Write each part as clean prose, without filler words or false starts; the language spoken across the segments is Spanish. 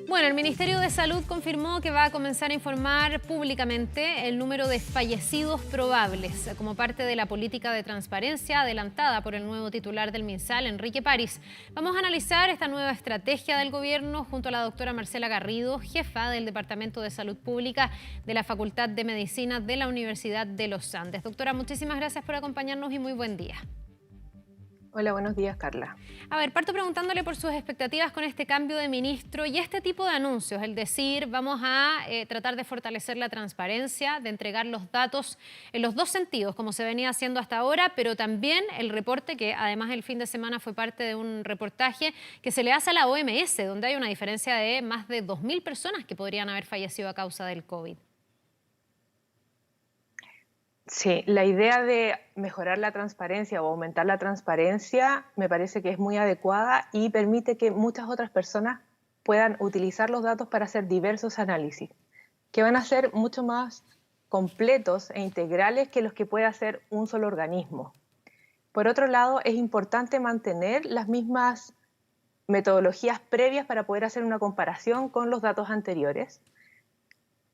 Bueno, el Ministerio de Salud confirmó que va a comenzar a informar públicamente el número de fallecidos probables como parte de la política de transparencia adelantada por el nuevo titular del MinSal, Enrique París. Vamos a analizar esta nueva estrategia del gobierno junto a la doctora Marcela Garrido, jefa del Departamento de Salud Pública de la Facultad de Medicina de la Universidad de los Andes. Doctora, muchísimas gracias por acompañarnos y muy buen día. Hola, buenos días, Carla. A ver, parto preguntándole por sus expectativas con este cambio de ministro y este tipo de anuncios, el decir, vamos a tratar de fortalecer la transparencia, de entregar los datos en los dos sentidos, como se venía haciendo hasta ahora, pero también el reporte, que además el fin de semana fue parte de un reportaje que se le hace a la OMS, donde hay una diferencia de más de 2.000 personas que podrían haber fallecido a causa del COVID. Sí, la idea de mejorar la transparencia o aumentar la transparencia me parece que es muy adecuada y permite que muchas otras personas puedan utilizar los datos para hacer diversos análisis, que van a ser mucho más completos e integrales que los que puede hacer un solo organismo. Por otro lado, es importante mantener las mismas metodologías previas para poder hacer una comparación con los datos anteriores.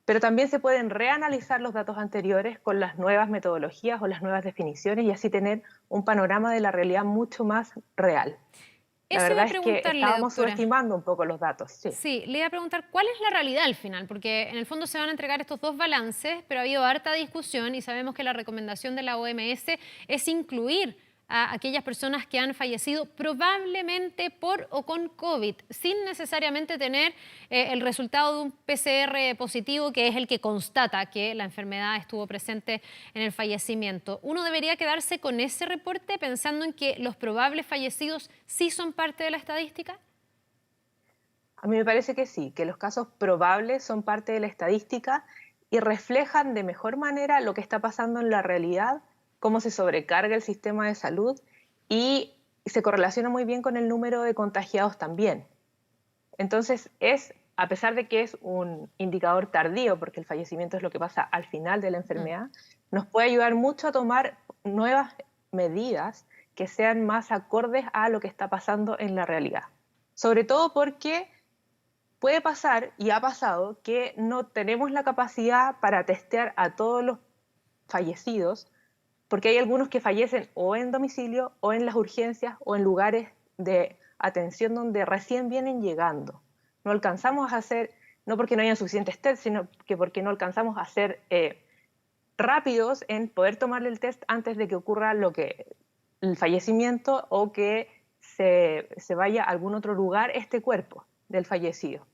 Pero también se pueden reanalizar los datos anteriores con las nuevas metodologías o las nuevas definiciones y así tener un panorama de la realidad mucho más real. La Eso iba verdad a es que preguntarle, estábamos doctora. subestimando un poco los datos, sí. Sí, le iba a preguntar cuál es la realidad al final, porque en el fondo se van a entregar estos dos balances, pero ha habido harta discusión y sabemos que la recomendación de la OMS es incluir a aquellas personas que han fallecido probablemente por o con COVID, sin necesariamente tener el resultado de un PCR positivo, que es el que constata que la enfermedad estuvo presente en el fallecimiento. ¿Uno debería quedarse con ese reporte pensando en que los probables fallecidos sí son parte de la estadística? A mí me parece que sí, que los casos probables son parte de la estadística y reflejan de mejor manera lo que está pasando en la realidad, cómo se sobrecarga el sistema de salud y se correlaciona muy bien con el número de contagiados también. Entonces, a pesar de que es un indicador tardío, porque el fallecimiento es lo que pasa al final de la Mm. enfermedad, nos puede ayudar mucho a tomar nuevas medidas que sean más acordes a lo que está pasando en la realidad. Sobre todo porque puede pasar, y ha pasado, que no tenemos la capacidad para testear a todos los fallecidos, porque hay algunos que fallecen o en domicilio o en las urgencias o en lugares de atención donde recién vienen llegando. No alcanzamos a hacer, no porque no hayan suficientes test, sino que porque no alcanzamos a ser rápidos en poder tomarle el test antes de que ocurra el fallecimiento o que se vaya a algún otro lugar este cuerpo del fallecido.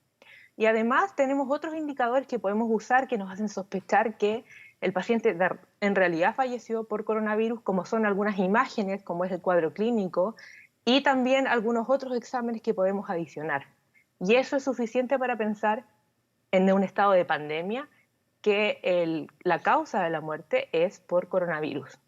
Y además tenemos otros indicadores que podemos usar que nos hacen sospechar que el paciente en realidad falleció por coronavirus, como son algunas imágenes, como es el cuadro clínico, y también algunos otros exámenes que podemos adicionar. Y eso es suficiente para pensar en un estado de pandemia que la causa de la muerte es por coronavirus.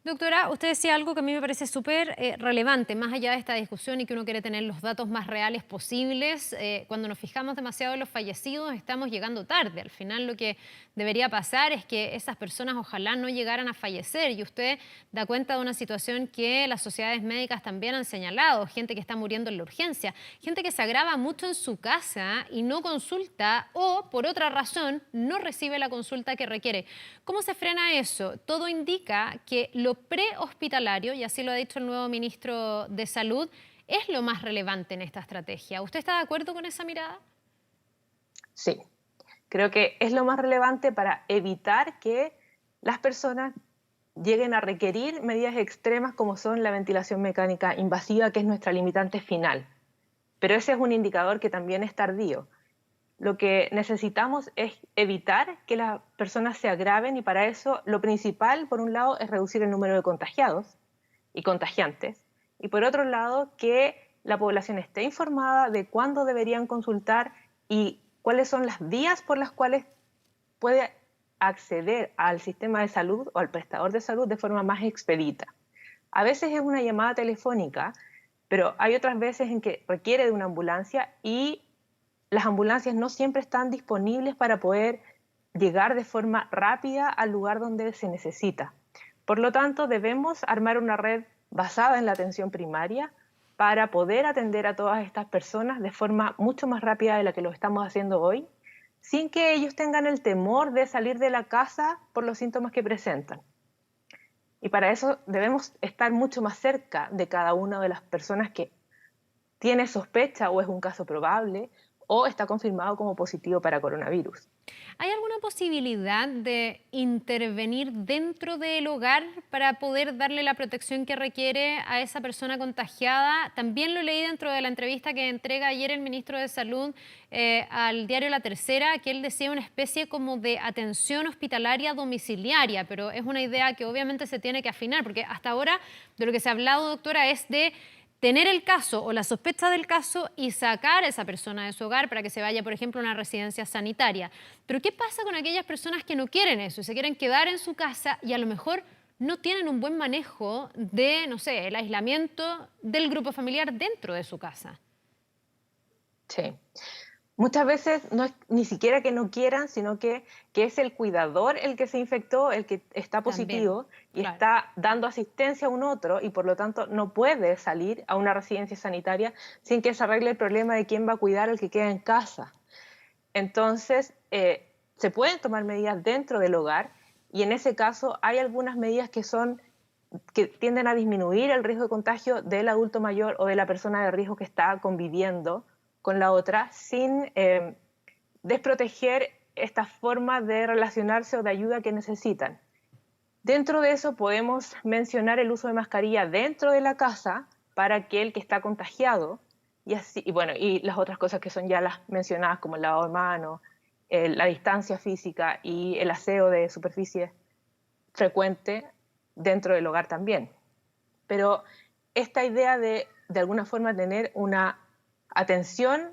Doctora, usted decía algo que a mí me parece súper relevante, más allá de esta discusión y que uno quiere tener los datos más reales posibles. Cuando nos fijamos demasiado en los fallecidos, estamos llegando tarde. Al final lo que debería pasar es que esas personas ojalá no llegaran a fallecer. Y usted da cuenta de una situación que las sociedades médicas también han señalado, gente que está muriendo en la urgencia, gente que se agrava mucho en su casa y no consulta o, por otra razón, no recibe la consulta que requiere. ¿Cómo se frena eso? Todo indica que lo prehospitalario, y así lo ha dicho el nuevo ministro de Salud, es lo más relevante en esta estrategia. ¿Usted está de acuerdo con esa mirada? Sí, creo que es lo más relevante para evitar que las personas lleguen a requerir medidas extremas como son la ventilación mecánica invasiva, que es nuestra limitante final. Pero ese es un indicador que también es tardío. Lo que necesitamos es evitar que las personas se agraven y para eso lo principal, por un lado, es reducir el número de contagiados y contagiantes y por otro lado, que la población esté informada de cuándo deberían consultar y cuáles son las vías por las cuales puede acceder al sistema de salud o al prestador de salud de forma más expedita. A veces es una llamada telefónica, pero hay otras veces en que requiere de una ambulancia y las ambulancias no siempre están disponibles para poder llegar de forma rápida al lugar donde se necesita. Por lo tanto, debemos armar una red basada en la atención primaria para poder atender a todas estas personas de forma mucho más rápida de la que lo estamos haciendo hoy, sin que ellos tengan el temor de salir de la casa por los síntomas que presentan. Y para eso debemos estar mucho más cerca de cada una de las personas que tiene sospecha o es un caso probable o está confirmado como positivo para coronavirus. ¿Hay alguna posibilidad de intervenir dentro del hogar para poder darle la protección que requiere a esa persona contagiada? También lo leí dentro de la entrevista que entrega ayer el ministro de Salud al diario La Tercera, que él decía una especie como de atención hospitalaria domiciliaria, pero es una idea que obviamente se tiene que afinar, porque hasta ahora de lo que se ha hablado, doctora, es de tener el caso o la sospecha del caso y sacar a esa persona de su hogar para que se vaya, por ejemplo, a una residencia sanitaria. Pero ¿qué pasa con aquellas personas que no quieren eso y se quieren quedar en su casa y a lo mejor no tienen un buen manejo de, no sé, el aislamiento del grupo familiar dentro de su casa? Sí. Muchas veces no es ni siquiera que no quieran, sino que es el cuidador el que se infectó, el que está También, positivo y claro. está dando asistencia a un otro y por lo tanto no puede salir a una residencia sanitaria sin que se arregle el problema de quién va a cuidar al que queda en casa. Entonces, se pueden tomar medidas dentro del hogar y en ese caso hay algunas medidas que tienden a disminuir el riesgo de contagio del adulto mayor o de la persona de riesgo que está conviviendo con la otra sin desproteger esta forma de relacionarse o de ayuda que necesitan. Dentro de eso podemos mencionar el uso de mascarilla dentro de la casa para aquel que está contagiado y, así, y las otras cosas que son ya las mencionadas como el lavado de manos, la distancia física y el aseo de superficies frecuente dentro del hogar también. Pero esta idea de alguna forma tener una atención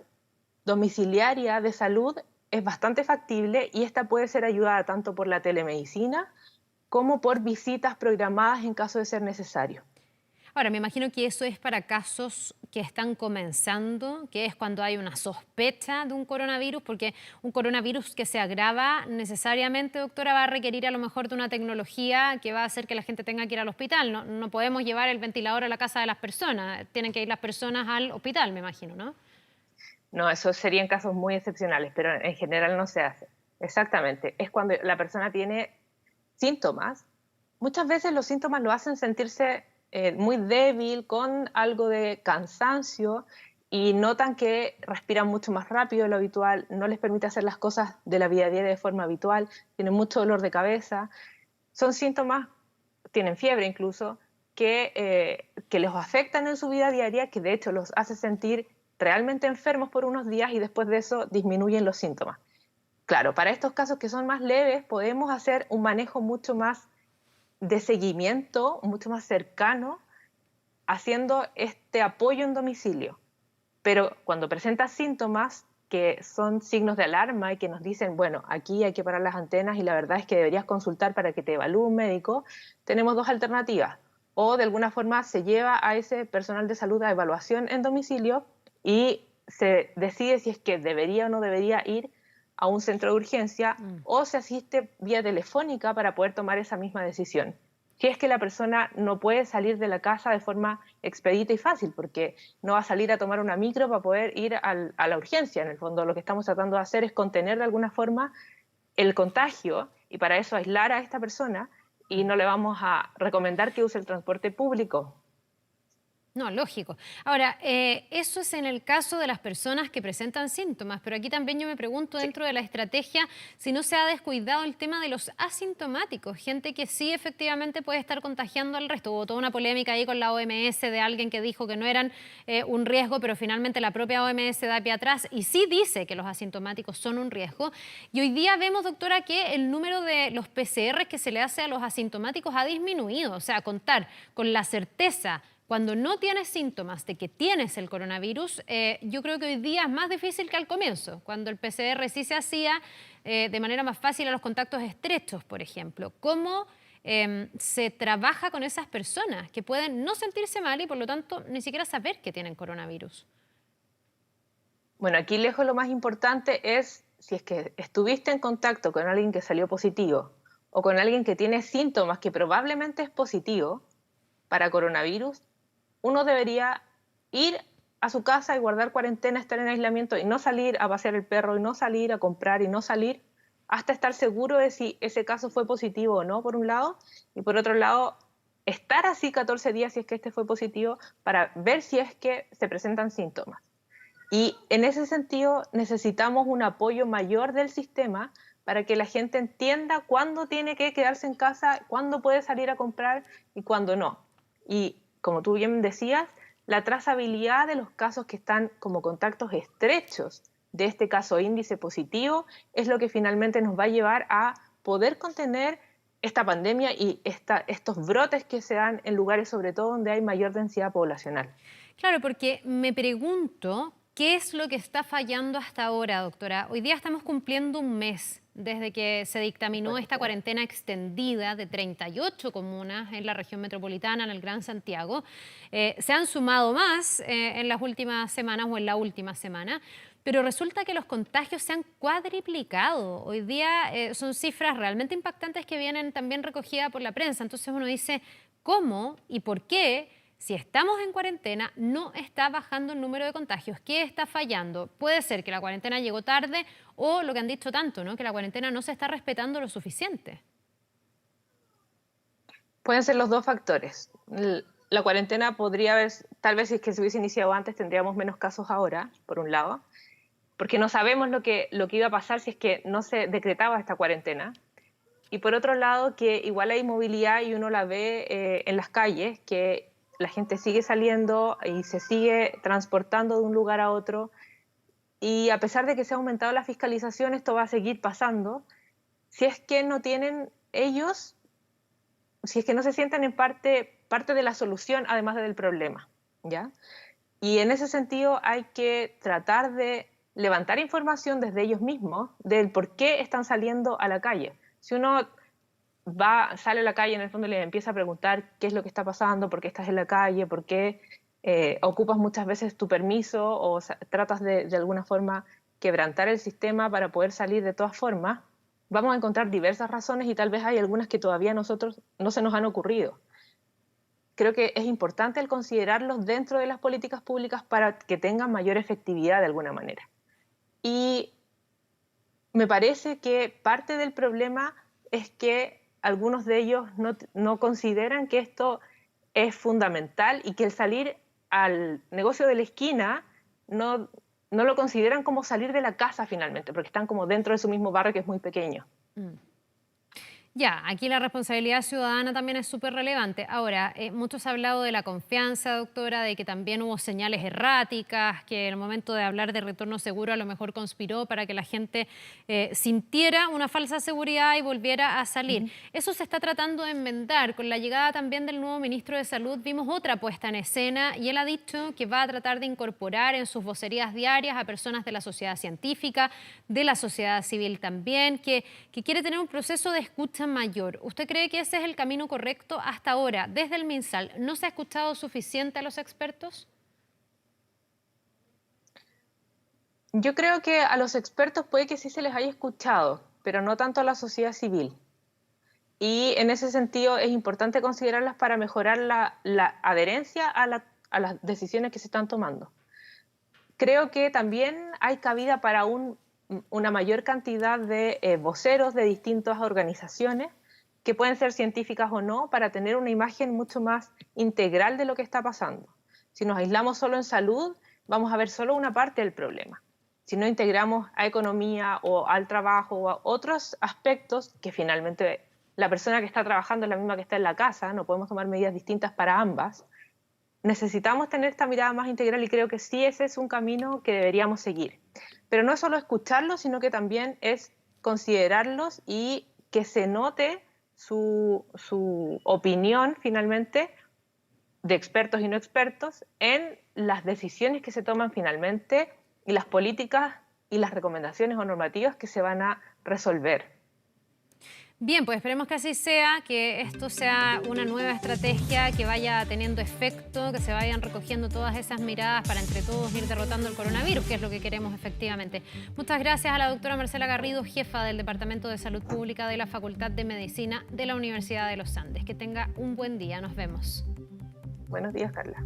domiciliaria de salud es bastante factible y esta puede ser ayudada tanto por la telemedicina como por visitas programadas en caso de ser necesario. Ahora, me imagino que eso es para casos que están comenzando, que es cuando hay una sospecha de un coronavirus, porque un coronavirus que se agrava necesariamente, doctora, va a requerir a lo mejor de una tecnología que va a hacer que la gente tenga que ir al hospital. No, no podemos llevar el ventilador a la casa de las personas, tienen que ir las personas al hospital, me imagino, ¿no? No, eso serían casos muy excepcionales, pero en general no se hace. Exactamente. Es cuando la persona tiene síntomas. Muchas veces los síntomas lo hacen sentirse muy débil, con algo de cansancio y notan que respiran mucho más rápido de lo habitual, no les permite hacer las cosas de la vida diaria de forma habitual, tienen mucho dolor de cabeza. Son síntomas, tienen fiebre incluso, que los afectan en su vida diaria, que de hecho los hace sentir realmente enfermos por unos días y después de eso disminuyen los síntomas. Claro, para estos casos que son más leves podemos hacer un manejo mucho más de seguimiento, mucho más cercano, haciendo este apoyo en domicilio. Pero cuando presenta síntomas que son signos de alarma y que nos dicen, bueno, aquí hay que parar las antenas y la verdad es que deberías consultar para que te evalúe un médico, tenemos dos alternativas. O de alguna forma se lleva a ese personal de salud a evaluación en domicilio y se decide si es que debería o no debería ir a un centro de urgencia o se asiste vía telefónica para poder tomar esa misma decisión. Si es que la persona no puede salir de la casa de forma expedita y fácil, porque no va a salir a tomar una micro para poder ir a la urgencia. En el fondo, lo que estamos tratando de hacer es contener de alguna forma el contagio y para eso aislar a esta persona y no le vamos a recomendar que use el transporte público. No, lógico. Ahora, eso es en el caso de las personas que presentan síntomas, pero aquí también yo me pregunto Sí. dentro de la estrategia si no se ha descuidado el tema de los asintomáticos, gente que sí efectivamente puede estar contagiando al resto. Hubo toda una polémica ahí con la OMS de alguien que dijo que no eran un riesgo, pero finalmente la propia OMS da pie atrás y sí dice que los asintomáticos son un riesgo. Y hoy día vemos, doctora, que el número de los PCR que se le hace a los asintomáticos ha disminuido. O sea, contar con la certeza cuando no tienes síntomas de que tienes el coronavirus, yo creo que hoy día es más difícil que al comienzo, cuando el PCR sí se hacía de manera más fácil a los contactos estrechos, por ejemplo. ¿Cómo se trabaja con esas personas que pueden no sentirse mal y por lo tanto ni siquiera saber que tienen coronavirus? Bueno, aquí lejos lo más importante es si es que estuviste en contacto con alguien que salió positivo o con alguien que tiene síntomas que probablemente es positivo para coronavirus, uno debería ir a su casa y guardar cuarentena, estar en aislamiento y no salir a pasear el perro y no salir a comprar y no salir hasta estar seguro de si ese caso fue positivo o no, por un lado, y por otro lado, estar así 14 días si es que este fue positivo para ver si es que se presentan síntomas. Y en ese sentido necesitamos un apoyo mayor del sistema para que la gente entienda cuándo tiene que quedarse en casa, cuándo puede salir a comprar y cuándo no. Y como tú bien decías, la trazabilidad de los casos que están como contactos estrechos de este caso índice positivo es lo que finalmente nos va a llevar a poder contener esta pandemia y estos brotes que se dan en lugares sobre todo donde hay mayor densidad poblacional. Claro, porque me pregunto qué es lo que está fallando hasta ahora, doctora. Hoy día estamos cumpliendo un mes desde que se dictaminó esta cuarentena extendida de 38 comunas en la región metropolitana, en el Gran Santiago. Se han sumado más en las últimas semanas o en la última semana, pero resulta que los contagios se han cuadriplicado. Hoy día son cifras realmente impactantes que vienen también recogidas por la prensa. Entonces uno dice, ¿cómo y por qué? Si estamos en cuarentena, no está bajando el número de contagios. ¿Qué está fallando? Puede ser que la cuarentena llegó tarde o lo que han dicho tanto, ¿no? Que la cuarentena no se está respetando lo suficiente. Pueden ser los dos factores. La cuarentena podría haber, tal vez si es que se hubiese iniciado antes, tendríamos menos casos ahora, por un lado, porque no sabemos lo que iba a pasar si es que no se decretaba esta cuarentena. Y por otro lado, que igual hay movilidad y uno la ve en las calles, que la gente sigue saliendo y se sigue transportando de un lugar a otro. Y a pesar de que se ha aumentado la fiscalización, esto va a seguir pasando. Si es que no tienen ellos, si es que no se sienten en parte de la solución, además del problema, ¿ya? Y en ese sentido hay que tratar de levantar información desde ellos mismos del por qué están saliendo a la calle. Si uno sale a la calle, en el fondo le empieza a preguntar qué es lo que está pasando, por qué estás en la calle, por qué ocupas muchas veces tu permiso o tratas de alguna forma quebrantar el sistema para poder salir de todas formas, vamos a encontrar diversas razones y tal vez hay algunas que todavía a nosotros no se nos han ocurrido. Creo que es importante el considerarlos dentro de las políticas públicas para que tengan mayor efectividad de alguna manera. Y me parece que parte del problema es que algunos de ellos no consideran que esto es fundamental y que el salir al negocio de la esquina no lo consideran como salir de la casa finalmente, porque están como dentro de su mismo barrio que es muy pequeño. Mm. Ya, aquí la responsabilidad ciudadana también es súper relevante. Ahora, muchos han hablado de la confianza, doctora, de que también hubo señales erráticas, que en el momento de hablar de retorno seguro a lo mejor conspiró para que la gente sintiera una falsa seguridad y volviera a salir. Eso se está tratando de enmendar. Con la llegada también del nuevo ministro de Salud vimos otra puesta en escena y él ha dicho que va a tratar de incorporar en sus vocerías diarias a personas de la sociedad científica, de la sociedad civil también, que quiere tener un proceso de escucha mayor. ¿Usted cree que ese es el camino correcto hasta ahora? Desde el MinSal, ¿no se ha escuchado suficiente a los expertos? Yo creo que a los expertos puede que sí se les haya escuchado, pero no tanto a la sociedad civil. Y en ese sentido es importante considerarlas para mejorar la adherencia a las decisiones que se están tomando. Creo que también hay cabida para una mayor cantidad de voceros de distintas organizaciones, que pueden ser científicas o no, para tener una imagen mucho más integral de lo que está pasando. Si nos aislamos solo en salud, vamos a ver solo una parte del problema. Si no integramos a economía o al trabajo o a otros aspectos, que finalmente la persona que está trabajando es la misma que está en la casa, no podemos tomar medidas distintas para ambas, necesitamos tener esta mirada más integral y creo que sí ese es un camino que deberíamos seguir. Pero no es solo escucharlos, sino que también es considerarlos y que se note su opinión finalmente de expertos y no expertos en las decisiones que se toman finalmente y las políticas y las recomendaciones o normativas que se van a resolver. Bien, pues esperemos que así sea, que esto sea una nueva estrategia que vaya teniendo efecto, que se vayan recogiendo todas esas miradas para entre todos ir derrotando el coronavirus, que es lo que queremos efectivamente. Muchas gracias a la doctora Marcela Garrido, jefa del Departamento de Salud Pública de la Facultad de Medicina de la Universidad de los Andes. Que tenga un buen día, nos vemos. Buenos días, Carla.